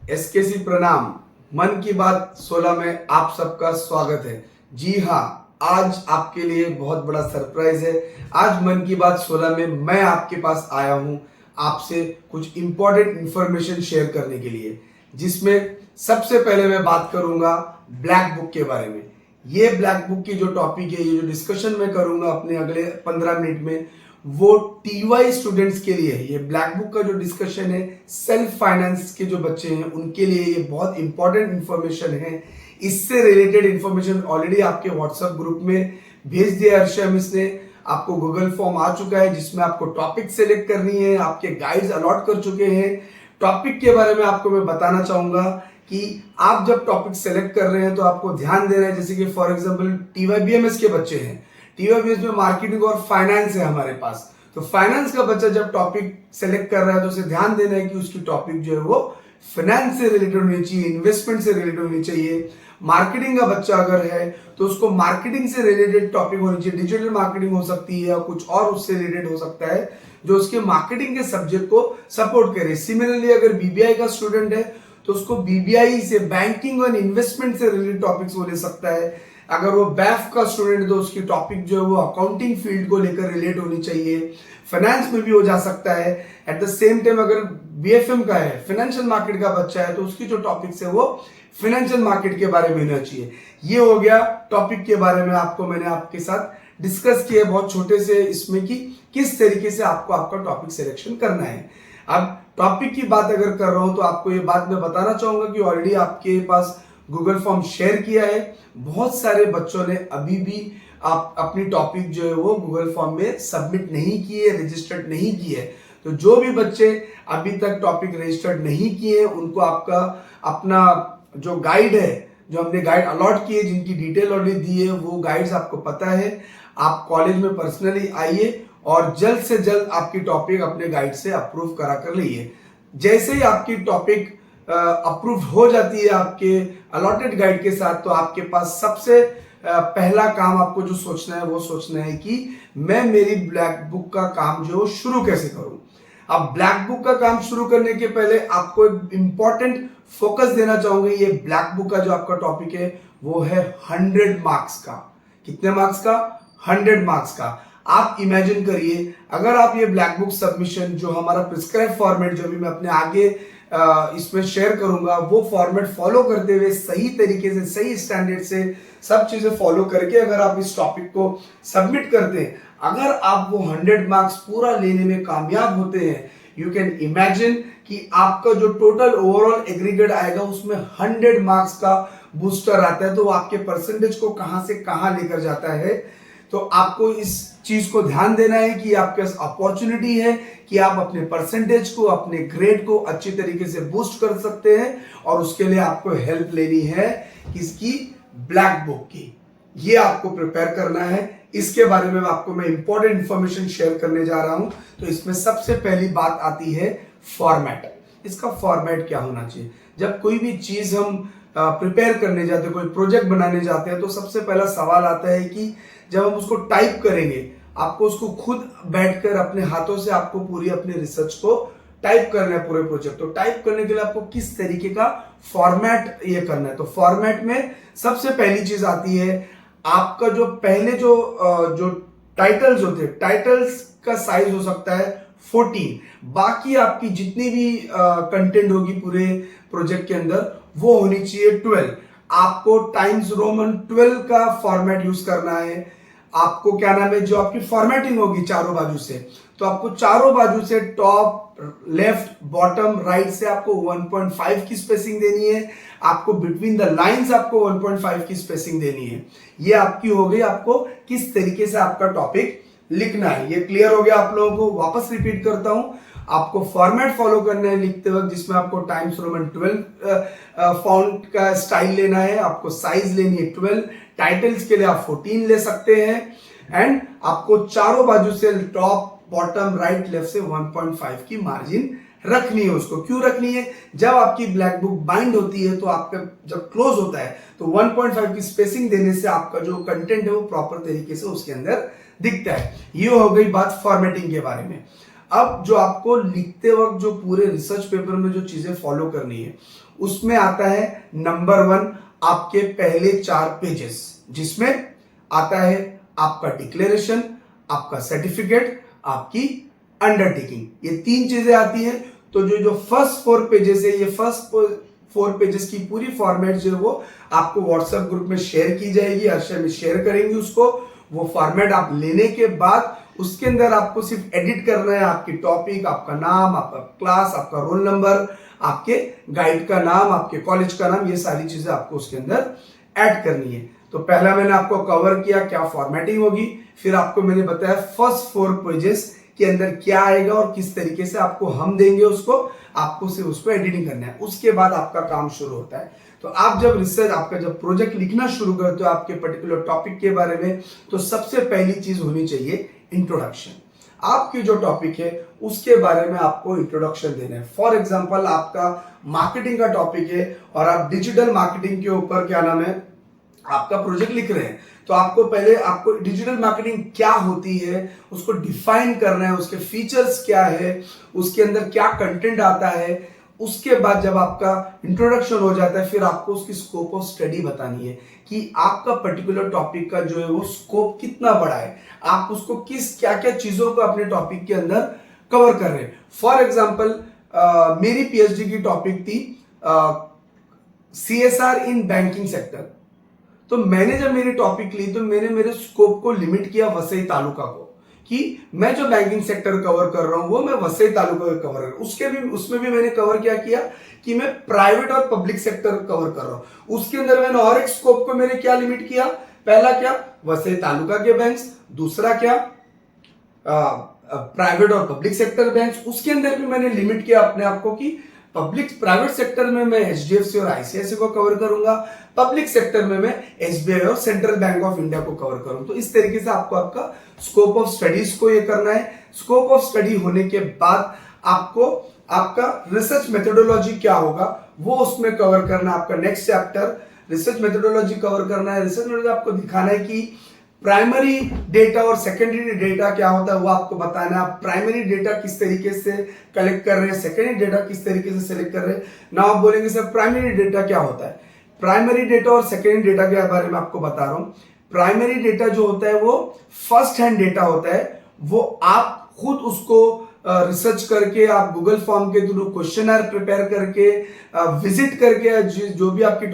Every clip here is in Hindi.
एसकेसी प्रणाम। मन की बात 16 में आप सबका स्वागत है। जी हाँ, आज आपके लिए बहुत बड़ा सरप्राइज है। आज मन की बात 16 में मैं आपके पास आया हूं आपसे कुछ इंपॉर्टेंट इंफॉर्मेशन शेयर करने के लिए, जिसमें सबसे पहले मैं बात करूंगा ब्लैक बुक के बारे में। ये ब्लैक बुक की जो टॉपिक है, ये जो डिस्कशन मैं करूंगा अपने अगले 15 मिनट में, वो टीवाई स्टूडेंट्स के लिए है। ये ब्लैक बुक का जो डिस्कशन है, सेल्फ फाइनेंस के जो बच्चे हैं उनके लिए ये बहुत इंपॉर्टेंट इंफॉर्मेशन है। इससे रिलेटेड इंफॉर्मेशन ऑलरेडी आपके व्हाट्सएप ग्रुप में भेज दिया हर्षा मिस ने। आपको गूगल फॉर्म आ चुका है जिसमें आपको टॉपिक सेलेक्ट करनी है, आपके गाइड्स अलॉट कर चुके हैं। टॉपिक के बारे में आपको मैं बताना चाहूंगा कि आप जब टॉपिक सेलेक्ट कर रहे हैं तो आपको ध्यान देना है। जैसे कि फॉर एग्जांपल टीवाईबीएमएस के बच्चे हैं, टीवाईबीएमएस में मार्केटिंग और फाइनेंस है हमारे पास, तो फाइनेंस का बच्चा जब टॉपिक सेलेक्ट कर रहा है तो उसे ध्यान देना है कि उसकी टॉपिक जो है वो फाइनेंस से रिलेटेड होनी चाहिए, इन्वेस्टमेंट से रिलेटेड होनी चाहिए। मार्केटिंग का बच्चा अगर है तो उसको मार्केटिंग से रिलेटेड टॉपिक होनी चाहिए। डिजिटल मार्केटिंग हो सकती है या कुछ और उससे रिलेटेड हो सकता है जो उसके मार्केटिंग के सब्जेक्ट को सपोर्ट करे। सिमिलरली अगर बीबीआई का स्टूडेंट है तो उसको बीबीआई से, बैंकिंग और इन्वेस्टमेंट से रिलेटेड टॉपिक्स वो ले सकता है। अगर वो बैफ का स्टूडेंट है तो उसकी टॉपिक जो है वो अकाउंटिंग फील्ड को लेकर रिलेट होनी चाहिए। फाइनेंस में भी हो जा सकता है। एट द सेम टाइम अगर बीएफएम का है, फाइनेंशियल मार्केट का बच्चा है, तो उसकी जो टॉपिक्स है वो फाइनेंशियल मार्केट के बारे में होना चाहिए। ये हो गया टॉपिक के बारे में, आपको मैंने आपके साथ डिस्कस किया बहुत छोटे से इसमें कि किस तरीके से आपको आपका टॉपिक सिलेक्शन करना है। अब टॉपिक की बात अगर कर रहा हूं तो आपको ये बात मैं बताना चाहूंगा कि ऑलरेडी आपके पास गूगल फॉर्म शेयर किया है। बहुत सारे बच्चों ने अभी भी आप अपनी टॉपिक जो है वो गूगल फॉर्म में सबमिट नहीं किए, रजिस्टर्ड नहीं किए। तो जो भी बच्चे अभी तक टॉपिक रजिस्टर्ड नहीं किए हैं उनको आपका अपना जो गाइड है, जो हमने गाइड अलॉट किए, जिनकी डिटेल ऑलरेडी दी है, वो गाइड्स आपको पता है। आप कॉलेज में पर्सनली आइए और जल्द से जल्द आपकी टॉपिक अपने गाइड से अप्रूव करा कर लीजिए। जैसे ही आपकी टॉपिक अप्रूव हो जाती है आपके अलॉटेड गाइड के साथ, तो आपके पास सबसे पहला काम आपको जो सोचना है वो सोचना है कि मैं मेरी ब्लैक बुक का काम जो शुरू कैसे करूं। अब ब्लैक बुक का काम शुरू करने के पहले आपको एक इंपॉर्टेंट फोकस देना चाहूंगा। ये ब्लैक बुक का जो आपका टॉपिक है वो है 100 मार्क्स का। कितने मार्क्स का? 100 मार्क्स का। आप इमेजिन करिए, अगर आप ये ब्लैक बुक सबमिशन जो हमारा प्रिस्क्राइब फॉर्मेट जो भी मैं अपने आगे इसमें शेयर करूंगा, वो फॉर्मेट फॉलो करते हुए सही तरीके से, सही स्टैंडर्ड से सब चीजें फॉलो करके अगर आप इस टॉपिक को सबमिट करते हैं, अगर आप वो 100 मार्क्स पूरा लेने में कामयाब होते हैं, यू कैन इमेजिन कि आपका जो टोटल ओवरऑल एग्रीगेट आएगा उसमें 100 मार्क्स का बूस्टर आता है। तो आपके परसेंटेज को कहां से कहां लेकर जाता है। तो आपको इस चीज को ध्यान देना है कि आपके पास अपॉर्चुनिटी है कि आप अपने परसेंटेज को, अपने ग्रेड को अच्छी तरीके से बूस्ट कर सकते हैं, और उसके लिए आपको हेल्प लेनी है किसकी? ब्लैक बुक की। ये आपको प्रिपेयर करना है। इसके बारे में आपको मैं इंपॉर्टेंट इंफॉर्मेशन शेयर करने जा रहा हूं। तो इसमें सबसे पहली बात आती है फॉर्मेट। इसका फॉर्मेट क्या होना चाहिए? जब कोई भी चीज हम प्रिपेयर करने जाते हैं, कोई प्रोजेक्ट बनाने जाते हैं, तो सबसे पहला सवाल आता है कि जब हम उसको टाइप करेंगे, आपको उसको खुद बैठकर अपने हाथों से आपको पूरी अपनी रिसर्च को टाइप करना है, पूरे प्रोजेक्ट। तो टाइप करने के लिए आपको किस तरीके का फॉर्मेट ये करना है? तो फॉर्मेट में सबसे पहली चीज आती है आपका जो पहले जो टाइटल्स होते हैं, टाइटल्स का साइज हो सकता है 14। बाकी आपकी जितनी भी कंटेंट होगी पूरे प्रोजेक्ट के अंदर वो होनी चाहिए 12। आपको टाइम्स रोमन 12 का फॉर्मेट यूज करना है। आपको क्या नाम है, जो आपकी फॉर्मेटिंग होगी चारों बाजू से, तो आपको चारों बाजू से टॉप, लेफ्ट, बॉटम, राइट से आपको 1.5 की स्पेसिंग देनी है। आपको बिटवीन द लाइंस आपको 1.5 की स्पेसिंग देनी है। ये आपकी हो गई, आपको किस तरीके से आपका टॉपिक लिखना है। ये क्लियर हो गया आप लोगों को? वापस रिपीट करता हूं, आपको फॉर्मेट फॉलो करना है लिखते वक्त, जिसमें आपको टाइम्स रोमन 12 फॉन्ट का स्टाइल लेना है। आपको साइज लेनी है 12। टाइटल्स के लिए आप 14 ले सकते हैं। एंड आपको चारों बाजू से टॉप, बॉटम, राइट, लेफ्ट से 1.5 की मार्जिन रखनी है। उसको क्यों रखनी है? जब आपकी ब्लैक बुक बाइंड होती है तो आपका जब क्लोज होता है तो 1.5 की स्पेसिंग देने से आपका जो कंटेंट है वो प्रॉपर तरीके से उसके अंदर दिखता है। ये हो गई बात फॉर्मेटिंग के बारे में। अब जो आपको लिखते वक्त जो पूरे रिसर्च पेपर में जो चीजें फॉलो करनी है उसमें आता है नंबर 1 आपके पहले 4 पेजेस, जिसमें आता है आपका डिक्लेरेशन, आपका सर्टिफिकेट, आपकी अंडरटेकिंग, ये 3 चीजें आती है। तो जो फर्स्ट 4 पेजेस है, ये फर्स्ट 4 पेजेस की पूरी फॉर्मेट जो है वो आपको व्हाट्सएप ग्रुप में शेयर की जाएगी, अर्षा में शेयर करेंगी उसको। वो फॉर्मेट आप लेने के बाद उसके अंदर आपको सिर्फ एडिट करना है आपकी टॉपिक, आपका नाम, आपका क्लास, आपका रोल नंबर, आपके गाइड का नाम, आपके कॉलेज का नाम, ये सारी चीजें आपको उसके अंदर ऐड करनी है। तो पहला मैंने आपको कवर किया क्या फॉर्मेटिंग होगी, फिर आपको मैंने बताया फर्स्ट 4 पेजेस के अंदर क्या आएगा और किस तरीके से आपको हम देंगे उसको, आपको सिर्फ उसको एडिटिंग करना है। उसके बाद आपका काम शुरू होता है। तो आप जब रिसर्च, आपका जब प्रोजेक्ट लिखना शुरू करते हो आपके पर्टिकुलर टॉपिक के बारे में, तो सबसे पहली चीज होनी चाहिए इंट्रोडक्शन। आपकी जो टॉपिक है उसके बारे में आपको इंट्रोडक्शन देना है। फॉर एग्जांपल आपका मार्केटिंग का टॉपिक है और आप डिजिटल मार्केटिंग के ऊपर क्या नाम है आपका प्रोजेक्ट लिख रहे हैं, तो आपको पहले आपको डिजिटल मार्केटिंग क्या होती है उसको डिफाइन करना है, उसके फीचर्स क्या है, उसके अंदर क्या कंटेंट आता है। उसके बाद जब आपका इंट्रोडक्शन हो जाता है, फिर आपको उसकी स्कोप ऑफ स्टडी बतानी है कि आपका पर्टिकुलर टॉपिक का जो है वो स्कोप कितना बड़ा है, आप उसको किस क्या क्या चीजों को अपने टॉपिक के अंदर कवर कर रहे हैं। फॉर एग्जाम्पल मेरी पीएचडी की टॉपिक थी CSR इन बैंकिंग सेक्टर। तो मैंने जब मेरी टॉपिक ली तो मैंने मेरे स्कोप को लिमिट किया वसई तालुका को, कि मैं जो बैंकिंग सेक्टर कवर कर रहा हूं वो मैं वसई तालुका में कवर कर रहा हूं। उसमें भी मैंने कवर क्या किया कि मैं प्राइवेट और पब्लिक सेक्टर कवर कर रहा हूं। उसके अंदर मैंने और एक स्कोप को मैंने क्या लिमिट किया, पहला क्या वसई तालुका के बैंक्स, दूसरा क्या प्राइवेट और पब्लिक सेक्टर बैंक्स। उसके अंदर भी मैंने लिमिट किया अपने आप को कि पब्लिक प्राइवेट सेक्टर में मैं HDFC और ICICI को कवर करूंगा, पब्लिक सेक्टर में मैं SBI और सेंट्रल बैंक ऑफ इंडिया को कवर करूंगा। तो इस तरीके से आपको आपका स्कोप ऑफ स्टडीज को ये करना है। स्कोप ऑफ स्टडी होने के बाद आपको आपका रिसर्च मेथोडोलॉजी क्या होगा वो उसमें कवर करना है। आपका next chapter research methodology cover करना है। रिसर्च मेथोडोलॉजी आपको दिखाना है कि प्राइमरी डेटा और सेकेंडरी डेटा क्या होता है वो आपको बताना है। आप प्राइमरी डेटा किस तरीके से कलेक्ट कर रहे हैं, सेकेंडरी डेटा किस तरीके से सेलेक्ट कर रहे हैं ना। आप बोलेंगे सर प्राइमरी डेटा क्या होता है, प्राइमरी डेटा और सेकेंडरी डेटा के बारे में आपको बता रहा हूं। प्राइमरी डेटा जो होता है वो फर्स्ट हैंड डेटा होता है, वो आप खुद उसको रिसर्च करके, आप गूगल फॉर्म के थ्रू क्वेश्चनर प्रिपेयर करके, विजिट करके, जो भी आपकी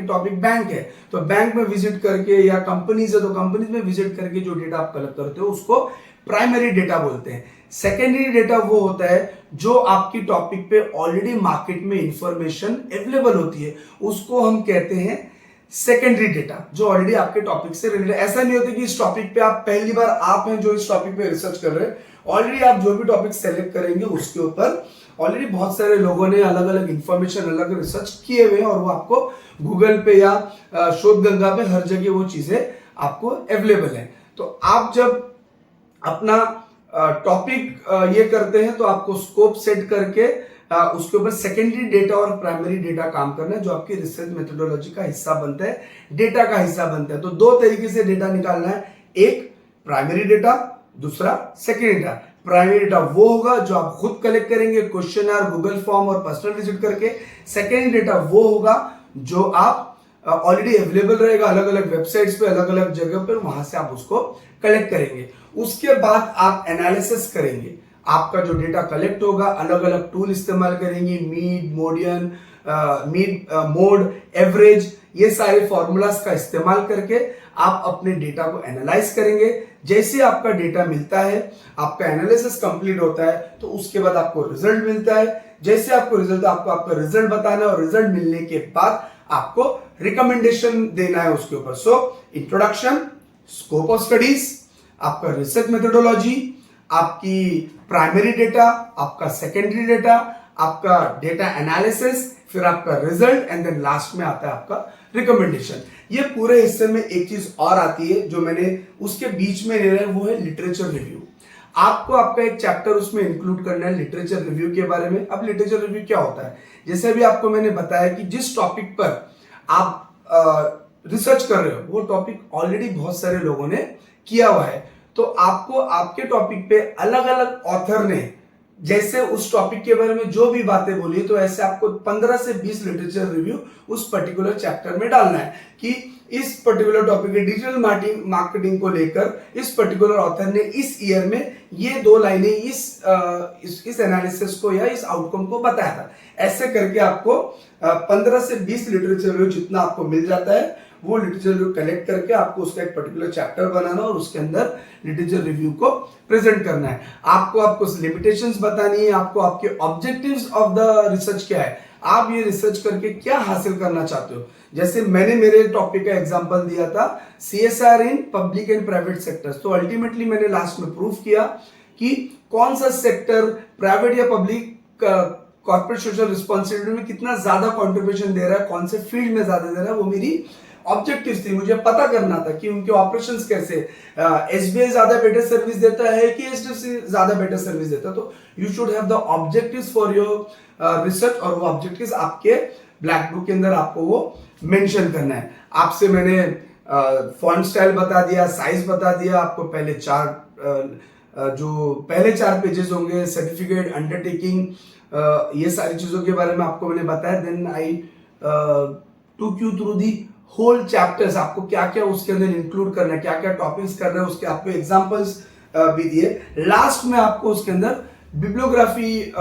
टॉपिक बैंक है तो बैंक में विजिट करके, या कंपनीज है तो कंपनीज में विजिट करके जो डेटा आप कलेक्ट करते हो उसको प्राइमरी डेटा बोलते हैं। सेकेंडरी डेटा वो होता है जो आपकी टॉपिक पे ऑलरेडी मार्केट में इंफॉर्मेशन अवेलेबल होती है, उसको हम कहते हैं सेकेंडरी डेटा, जो ऑलरेडी आपके टॉपिक से रिलेटेड। ऐसा नहीं होता कि इस टॉपिक पे आप पहली बार आप हैं जो इस टॉपिक पे रिसर्च कर रहे हैं, ऑलरेडी आप जो भी टॉपिक सेलेक्ट करेंगे उसके ऊपर ऑलरेडी बहुत सारे लोगों ने अलग अलग इंफॉर्मेशन, अलग रिसर्च किए हुए हैं और वो आपको गूगल पे या शोध गंगा पे हर जगह वो चीजें आपको अवेलेबल है। तो आप जब अपना टॉपिक ये करते हैं तो आपको स्कोप सेट करके उसके ऊपर सेकेंडरी डेटा और प्राइमरी डेटा काम करना है, जो आपकी रिसर्च मेथोडोलॉजी का हिस्सा बनता है, डेटा का हिस्सा बनता है। तो दो तरीके से डेटा निकालना है, एक प्राइमरी डेटा, दूसरा सेकेंडरी डेटा। प्राइमरी डेटा वो होगा जो आप खुद कलेक्ट करेंगे क्वेश्चनर, गूगल फॉर्म और पर्सनल विजिट करके। सेकेंडरी डेटा वो होगा जो आप ऑलरेडी अवेलेबल रहेगा अलग अलग वेबसाइट्स पे, अलग अलग जगह पर, वहां से आप उसको कलेक्ट करेंगे। उसके बाद आप एनालिसिस करेंगे, आपका जो डेटा कलेक्ट होगा अलग अलग टूल इस्तेमाल करेंगे, मोड, एवरेज, ये सारे फॉर्मूलाज का इस्तेमाल करके आप अपने डेटा को एनालाइज करेंगे। जैसे आपका डेटा मिलता है, आपका एनालिसिस कंप्लीट होता है, तो उसके बाद आपको रिजल्ट मिलता है। जैसे आपको रिजल्ट, आपको आपका रिजल्ट बताना है और रिजल्ट मिलने के बाद आपको रिकमेंडेशन देना है उसके ऊपर। So introduction, scope of studies, आपका रिसर्च मेथोडोलॉजी, आपकी प्राइमरी डेटा, आपका सेकेंडरी डेटा, आपका डेटा एनालिसिस, फिर आपका रिजल्ट एंड देन लास्ट में आता है आपका रिकमेंडेशन। ये पूरे हिस्से में एक चीज और आती है जो मैंने उसके बीच में ले रहा है, वो है लिटरेचर रिव्यू। आपको आपका एक चैप्टर उसमें इंक्लूड करना है लिटरेचर रिव्यू के बारे में। अब लिटरेचर रिव्यू क्या होता है, जैसे अभी आपको मैंने बताया कि जिस टॉपिक पर आप रिसर्च कर रहे हो वो टॉपिक ऑलरेडी बहुत सारे लोगों ने किया हुआ है, तो आपको आपके टॉपिक पे अलग अलग ऑथर ने जैसे उस टॉपिक के बारे में जो भी बातें बोली तो ऐसे आपको 15 से 20 लिटरेचर रिव्यू उस पर्टिकुलर चैप्टर में डालना है कि इस पर्टिकुलर टॉपिक के डिजिटल मार्केटिंग को लेकर इस पर्टिकुलर ऑथर ने इस ईयर में ये 2 लाइनें इस एनालिसिस को या इस आउटकम को बताया था। ऐसे करके आपको 15 से 20 लिटरेचर रिव्यू जितना आपको मिल जाता है वो लिटरेचर रिव्यू कलेक्ट करके आपको उसका एक पर्टिकुलर चैप्टर बनाना और उसके अंदर लिटरेचर रिव्यू को प्रेजेंट करना है। आपको लिमिटेशंस बतानी है, आपको आपके ऑब्जेक्टिव्स ऑफ द रिसर्च क्या है, आप ये रिसर्च करके क्या हासिल करना चाहते हो। जैसे मैंने मेरे टॉपिक का एग्जांपल दिया था CSR in public and private sectors, तो अल्टीमेटली मैंने लास्ट में प्रूफ किया कि कौन सा सेक्टर प्राइवेट या पब्लिक कॉर्पोरेट सोशल रिस्पॉन्सिबिलिटी में कितना ज्यादा कंट्रीब्यूशन दे रहा है, कौन से फील्ड में ज्यादा दे रहा है, वो मेरी ऑब्जेक्टिव्स थी। मुझे पता करना था कि उनके ऑपरेशंस कैसे, SBI ज्यादा बेटर सर्विस देता है कि HDFC ज्यादा बेटर सर्विस देता है। तो you should have the objectives for your research और वो ऑब्जेक्टिव्स आपके ब्लैक बुक के अंदर आपको वो मेंशन करना है। आपसे मैंने फॉन्ट स्टाइल बता दिया, साइज बता दिया, आपको पहले पहले 4 पेजेस होंगे, सर्टिफिकेट, अंडरटेकिंग, ये सारी चीजों के बारे में आपको मैंने बताया। Then I took you through the whole chapters, आपको क्या क्या उसके अंदर इंक्लूड करना है, क्या क्या टॉपिक्स करना है, उसके आपको एग्जांपल्स भी दिए। लास्ट में आपको उसके अंदर बिब्लियोग्राफी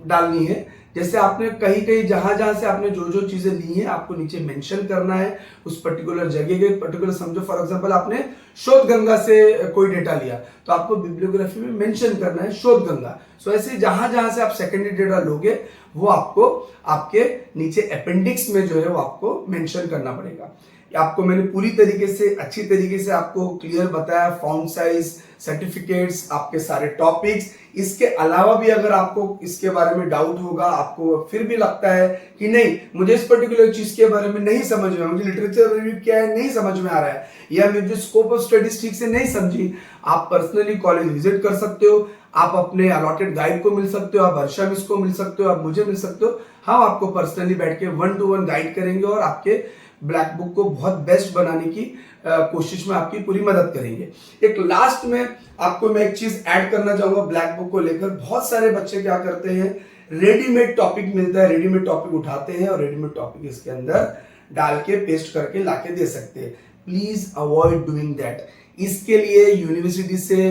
डालनी है। जैसे आपने कहीं जहां से आपने जो चीजें ली हैं आपको नीचे मेंशन करना है उस पर्टिकुलर जगह के पर्टिकुलर। समझो फॉर एग्जांपल आपने शोध गंगा से कोई डेटा लिया तो आपको बिब्लियोग्राफी में मेंशन करना है शोध गंगा। सो ऐसे जहां से आप सेकेंडरी डेटा लोगे वो आपको आपके नीचे अपेंडिक्स में जो है वो आपको मेंशन करना पड़ेगा। आपको मैंने पूरी तरीके से अच्छी तरीके से आपको क्लियर बताया, फॉन्ट साइज, सर्टिफिकेट्स, आपके सारे टॉपिक्स। इसके अलावा भी अगर आपको इसके बारे में डाउट होगा, आपको फिर भी लगता है कि नहीं मुझे इस पर्टिकुलर चीज के बारे में नहीं समझ में, मुझे लिटरेचर रिव्यू क्या है नहीं समझ में आ रहा है, या मुझे स्कोप ऑफ स्टडीज ठीक से नहीं समझी, आप पर्सनली कॉलेज विजिट कर सकते हो, आप अपने अलॉटेड गाइड को मिल सकते हो, आप वर्षा मिस को मिल सकते हो, आप मुझे मिल सकते हो। हम आपको पर्सनली बैठ के 1-to-1 गाइड करेंगे और आपके ब्लैक बुक को बहुत बेस्ट बनाने की कोशिश में आपकी पूरी मदद करेंगे। एक लास्ट में आपको मैं एक चीज ऐड करना चाहूंगा ब्लैक बुक को लेकर। बहुत सारे बच्चे क्या करते हैं, रेडीमेड टॉपिक मिलता है, रेडीमेड टॉपिक उठाते हैं और रेडीमेड टॉपिक इसके अंदर डाल के पेस्ट करके लाके दे सकते हैं। Please avoid doing that. इसके लिए यूनिवर्सिटी से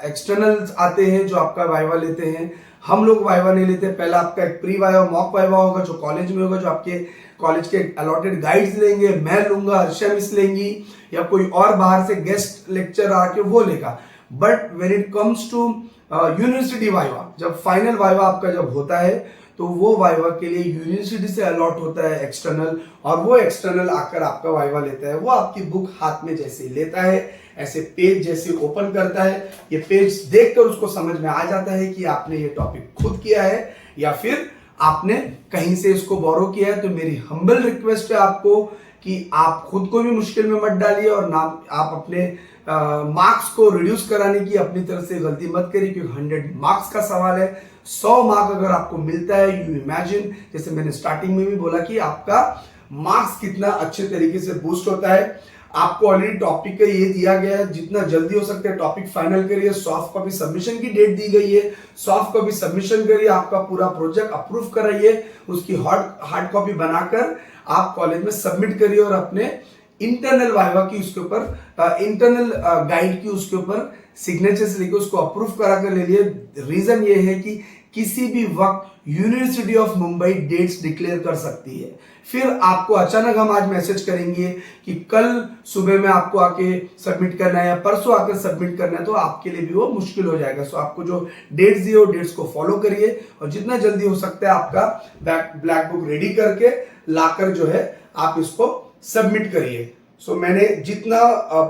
एक्सटर्नल आते हैं जो आपका वाइवा लेते हैं। हम लोग वाइवा नहीं लेते, पहला आपका एक प्री वाइवा मॉक वाइवा होगा जो कॉलेज में होगा, जो आपके कॉलेज के अलॉटेड गाइड्स लेंगे, मैं लूंगा, हर्षा मिस लेंगी या कोई और बाहर से गेस्ट लेक्चर आके वो लेगा। But when it comes to university viva, जब फाइनल वाइवा आपका जब होता है तो वो वाइवा के लिए यूनिवर्सिटी से अलॉट होता है एक्सटर्नल, और वो एक्सटर्नल आकर आपका वाइवा लेता है। वो आपकी बुक हाथ में जैसे लेता है, ऐसे पेज जैसे ओपन करता है, ये पेज देखकर उसको समझ में आ जाता है कि आपने ये टॉपिक खुद किया है या फिर आपने कहीं से इसको बोरो किया है। तो मेरी हम्बल रिक्वेस्ट है आपको कि आप खुद को भी मुश्किल में मत डालिए और ना आप अपने मार्क्स को रिड्यूस कराने की अपनी तरफ से गलती मत करिए, क्योंकि 100 मार्क्स का सवाल है। 100 मार्क अगर आपको मिलता है, यू इमेजिन, जैसे मैंने स्टार्टिंग में भी बोला कि आपका मार्क्स कितना अच्छे तरीके से बूस्ट होता है। आपको ऑलरेडी टॉपिक का ये दिया गया है, जितना जल्दी हो सकता है टॉपिक फाइनल करिए। सॉफ्ट कॉपी सबमिशन की डेट दी गई है, सॉफ्ट कॉपी सबमिशन करिए, आपका पूरा प्रोजेक्ट अप्रूव कराइए, उसकी हार्ड कॉपी बनाकर आप कॉलेज में सबमिट करिए और अपने इंटरनल वाइवा की उसके ऊपर इंटरनल गाइड की उसके ऊपर सिग्नेचर्स लेके उसको अप्रूव करा कर ले लिए। रीजन ये है कि किसी भी वक्त university of Mumbai dates declare कर सकती है, फिर आपको अचानक हम आज मैसेज करेंगे कि कल सुबह में आपको आके सबमिट करना है या परसों आकर सबमिट करना है, तो आपके लिए भी वो मुश्किल हो जाएगा। सो आपको जो डेट्स दिए हो डेट्स को फॉलो करिए और जितना जल्दी हो सकता है आपका ब्लैक बुक रेडी करके लाकर जो है आप इसको सबमिट करिए। सो मैंने जितना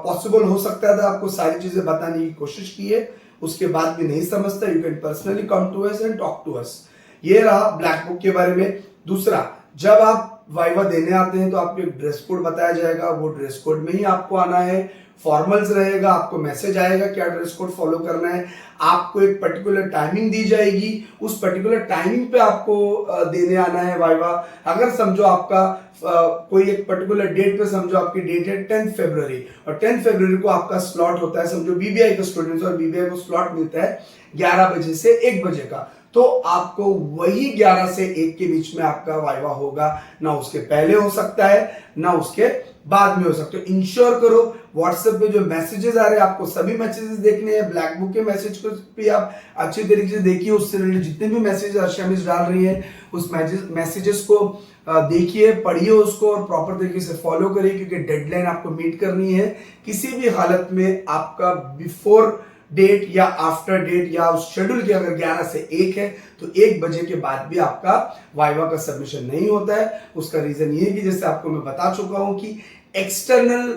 पॉसिबल हो सकता था आपको सारी चीजें बताने की कोशिश की है। उसके बाद भी नहीं समझता, you can personally come to us and talk to us. ये रहा ब्लैक बुक के बारे में। दूसरा, जब आप वाइवा देने आते हैं तो आपको एक ड्रेस कोड बताया जाएगा, वो ड्रेस कोड में ही आपको आना है। फॉर्मल्स रहेगा, आपको मैसेज आएगा क्या ड्रेस कोड फॉलो करना है। आपको एक पर्टिकुलर टाइमिंग दी जाएगी, उस पर्टिकुलर टाइमिंग पे आपको देने आना है वाइवा। अगर समझो आपका कोई एक पर्टिकुलर डेट पे, समझो आपकी डेट है 10 फरवरी और 10 फरवरी को आपका स्लॉट होता है, समझो बीबीआई का स्टूडेंट्स और बीबीआई को स्लॉट मिलता है 11 बजे से 1 बजे का, तो आपको वही 11 से 1 के बीच में आपका वाइवा होगा, ना उसके पहले हो सकता है ना उसके बाद में हो सकता है। इंश्योर करो व्हाट्सएप पे जो मैसेजेस आ रहे हैं आपको सभी मैसेजेस देखने हैं। ब्लैक बुक के मैसेज को भी आप अच्छी तरीके से देखिए, उससे रिलेटेड जितने भी मैसेज अर्शिया मिस डाल रही है उस मैसेजेस को देखिए, पढ़िए उसको और प्रॉपर तरीके से फॉलो करिए, क्योंकि डेडलाइन आपको मीट करनी है। किसी भी हालत में आपका बिफोर डेट या आफ्टर डेट या उस शेड्यूल के अगर 11 से 1 है तो 1 बजे के बाद भी आपका वाइवा का सबमिशन नहीं होता है। उसका रीजन ये है कि जैसे आपको मैं बता चुका हूं कि external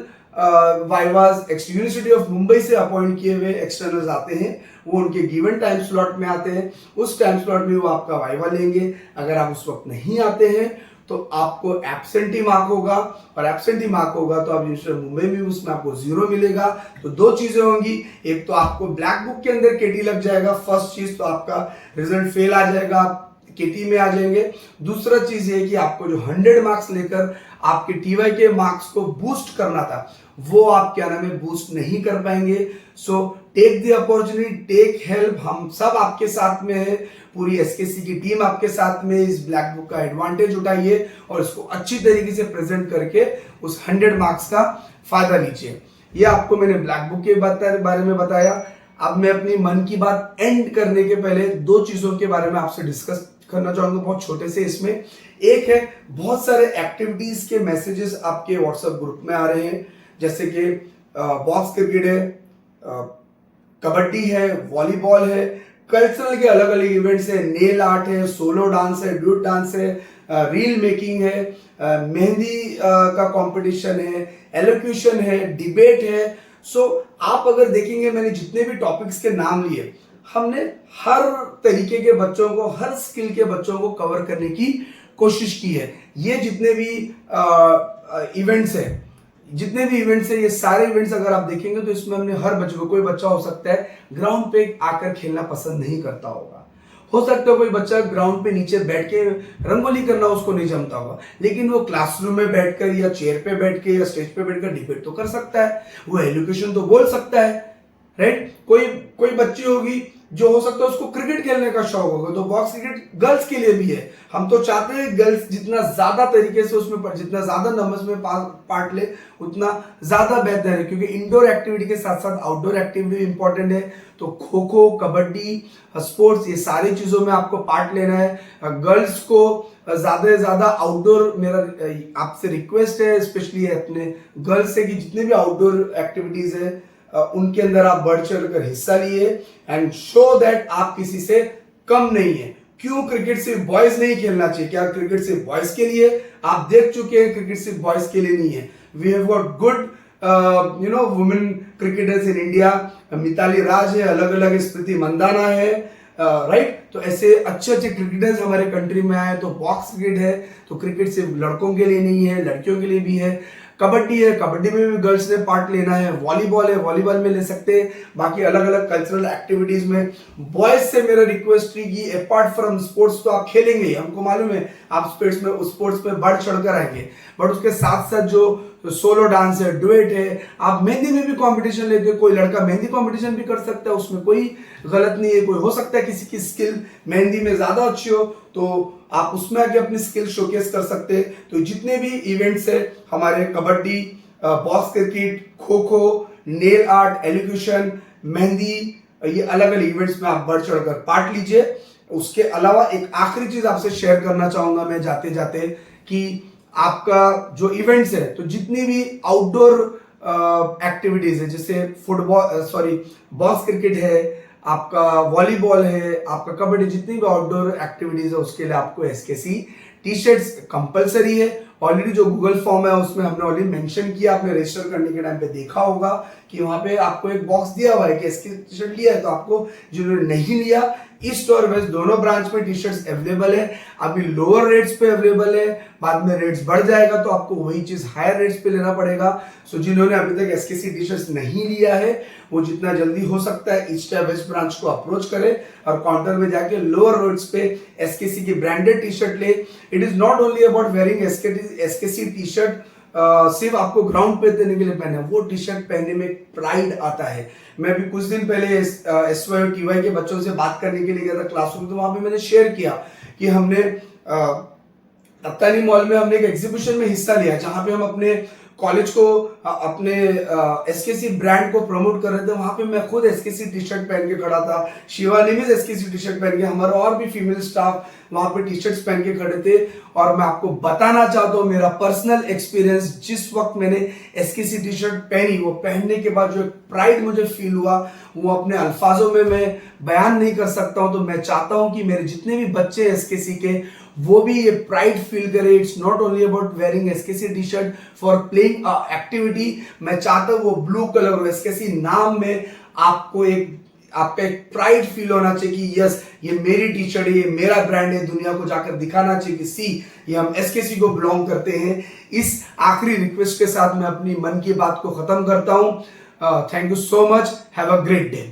vivas university of Mumbai से अपॉइंट किए हुए एक्सटर्नल्स आते हैं, वो उनके गिवन टाइम स्लॉट में आते हैं, उस टाइम स्लॉट में वो आपका वाइवा लेंगे। अगर आप उस वक्त नहीं आते हैं तो आपको एब्सेंटी मार्क होगा, और एब्सेंटी मार्क होगा तो आप यूनिवर्सिटी ऑफ मुंबई में उसमें आपको 0 मिलेगा। तो 2 चीजें होंगी, एक तो आपको ब्लैक बुक के अंदर केटी लग जाएगा, फर्स्ट चीज तो आपका रिजल्ट फेल आ जाएगा, आप केटी में आ जाएंगे। दूसरा चीज ये कि आपको जो 100 मार्क्स लेकर आपके टीवाई के मार्क्स को बूस्ट करना था वो आप क्या नाम है बूस्ट नहीं कर पाएंगे। So take the opportunity, take help, हम सब आपके साथ में है, पूरी एसकेसी की टीम आपके साथ में। इस ब्लैक बुक का एडवांटेज उठाइए और इसको अच्छी तरीके से प्रेजेंट करके उस 100 मार्क्स का फायदा लीजिए। ये आपको मैंने ब्लैक बुक के बारे में बताया। अब मैं अपनी मन की बात एंड करने के पहले 2 चीजों के बारे में आपसे डिस्कस करना चाहूंगा, बहुत छोटे से इसमें। एक है, बहुत सारे एक्टिविटीज के मैसेजेस आपके व्हाट्सएप ग्रुप में आ रहे हैं, जैसे कि बॉक्स क्रिकेट है, कबड्डी है, वॉलीबॉल है, कल्चरल के अलग अलग इवेंट्स है, नेल आर्ट है, सोलो डांस है, ड्यूट डांस है, रील मेकिंग है, मेहंदी का कंपटीशन है, एलोक्यूशन है, डिबेट है। सो आप अगर देखेंगे मैंने जितने भी टॉपिक्स के नाम लिए, हमने हर तरीके के बच्चों को, हर स्किल के बच्चों को कवर करने की कोशिश की है। ये जितने भी इवेंट्स है, ये सारे इवेंट्स अगर आप देखेंगे तो इसमें हमने हर बच्चे को, कोई बच्चा हो सकता है ग्राउंड पे आकर खेलना पसंद नहीं करता होगा, हो सकता है कोई बच्चा ग्राउंड पे नीचे बैठ के रंगोली करना उसको नहीं जमता होगा, लेकिन वो क्लासरूम में बैठकर या चेयर पे बैठ के या स्टेज पे बैठकर डिबेट तो कर सकता है, वो एजुकेशन तो बोल सकता है, राइट। कोई बच्ची होगी जो हो सकता है उसको क्रिकेट खेलने का शौक होगा, तो बॉक्स क्रिकेट गर्ल्स के लिए भी है। हम तो चाहते हैं गर्ल्स जितना ज्यादा तरीके से उसमें, जितना ज्यादा नंबर्स में पार्ट ले उतना ज्यादा बेहतर है, क्योंकि इंडोर एक्टिविटी के साथ साथ आउटडोर एक्टिविटी इंपॉर्टेंट है। तो खो खो, कबड्डी, स्पोर्ट्स, ये सारी चीजों में आपको पार्ट लेना है। गर्ल्स को ज्यादा से ज्यादा आउटडोर, मेरा आपसे रिक्वेस्ट है स्पेशली अपने गर्ल्स से कि जितने भी आउटडोर एक्टिविटीज है उनके अंदर आप बढ़ चढ़कर हिस्सा लिए एंड शो दैट आप किसी से कम नहीं है। क्यों क्रिकेट सिर्फ बॉयज नहीं खेलना चाहिए? क्या क्रिकेट सिर्फ बॉयज के लिए? आप देख चुके हैं क्रिकेट सिर्फ बॉयज के लिए नहीं है। We have got good women cricketers in India. Mitali Raj है, अलग अलग स्मृति मंदाना है, राइट। तो ऐसे अच्छे अच्छे क्रिकेटर्स हमारे कंट्री में आए। तो बॉक्स क्रिकेट है, तो क्रिकेट सिर्फ लड़कों के लिए नहीं है, लड़कियों के लिए भी है। कबड्डी है, कबड्डी में भी गर्ल्स ने पार्ट लेना है। वॉलीबॉल है, वॉलीबॉल में ले सकते हैं। बाकी अलग अलग कल्चरल एक्टिविटीज में बॉयज से मेरा रिक्वेस्ट थी कि अपार्ट फ्रॉम स्पोर्ट्स तो आप खेलेंगे ही, हमको मालूम है आप स्पोर्ट्स में बढ़ चढ़कर आएंगे, बट उसके साथ साथ जो सोलो डांस है, डुएट है, आप मेहंदी में भी कंपटीशन लेके, कोई लड़का मेहंदी कंपटीशन भी कर सकता है, उसमें कोई गलत नहीं है। कोई हो सकता है किसी की स्किल मेहंदी में ज्यादा अच्छी हो तो आप उसमें आके अपनी स्किल शोकेस कर सकते हैं। तो जितने भी इवेंट्स है हमारे, kabaddi, box cricket, kho kho, nail art, elocution, mehndi, ये अलग अलग इवेंट्स में आप बढ़ चढ़कर पार्ट लीजिए। उसके अलावा एक आखिरी चीज आपसे शेयर करना चाहूंगा मैं जाते जाते, कि आपका जो इवेंट्स है, तो जितनी भी आउटडोर एक्टिविटीज है, जैसे बॉक्स क्रिकेट है, आपका वॉलीबॉल है, आपका कबड्डी, जितनी भी आउटडोर एक्टिविटीज है उसके लिए आपको एसकेसी टी शर्ट्स कंपलसरी है। ऑलरेडी जो गूगल फॉर्म है उसमें हमने ऑलरेडी मेंशन किया, आपने रजिस्टर करने के टाइम पे देखा होगा कि वहां पे आपको एक बॉक्स दिया हुआ है कि एसके टी शर्ट लिया है। तो आपको जिन्होंने नहीं लिया, ईस्ट और वेस्ट दोनों ब्रांच में टी शर्ट्स अवेलेबल है। अभी लोअर रेट्स पे अवेलेबल है, बाद में रेट्स बढ़ जाएगा तो आपको वही चीज हायर रेट्स पे लेना पड़ेगा। सो जिन्होंने अभी तक एसकेसी टी शर्ट्स नहीं लिया है वो जितना जल्दी हो सकता है ईस्ट या वेस्ट ब्रांच को अप्रोच करे और काउंटर में जाके लोअर रेट्स पे एसकेसी की ब्रांडेड टी शर्ट ले। It is not only about wearing SKC T shirt सिर्फ आपको ग्राउंड पे देने के लिए पहने, वो टी शर्ट पहनने में प्राइड आता है। मैं भी कुछ दिन पहले एसवाई और टीवाई के बच्चों से बात करने के लिए गया था क्लासरूम, तो वहां पे मैंने शेयर किया कि हमने तप्तानी मॉल में हमने एक एग्जीबिशन में हिस्सा लिया जहां पे हम अपने कॉलेज को अपने एसकेसी ब्रांड को प्रमोट कर रहे थे। वहां पे मैं खुद एसकेसी टी शर्ट पहन के खड़ा था, शिवानी भी एसकेसी टी शर्ट पहन के, हमारा और भी फीमेल स्टाफ वहां पे टी शर्ट्स पहन के खड़े थे। और मैं आपको बताना चाहता हूं मेरा पर्सनल एक्सपीरियंस, जिस वक्त मैंने एसकेसी टी शर्ट पहनी, वो पहनने के बाद जो प्राइड मुझे फील हुआ वो अपने अल्फाजों में मैं बयान नहीं कर सकता हूं। तो मैं चाहता हूं कि मेरे जितने भी बच्चे एसकेसी के वो भी ये प्राइड फील करे। It's not only about wearing SKC T shirt for playing activity. मैं चाहता हूं वो ब्लू कलर और एसकेसी नाम में आपको आपका एक प्राइड फील होना चाहिए कि यस ये मेरी टी शर्ट है, ये मेरा ब्रांड है, दुनिया को जाकर दिखाना चाहिए कि सी ये हम एसकेसी को बिलोंग करते हैं। इस आखिरी रिक्वेस्ट के साथ मैं अपनी मन की बात को खत्म करता हूं। Thank you so much, have a great day.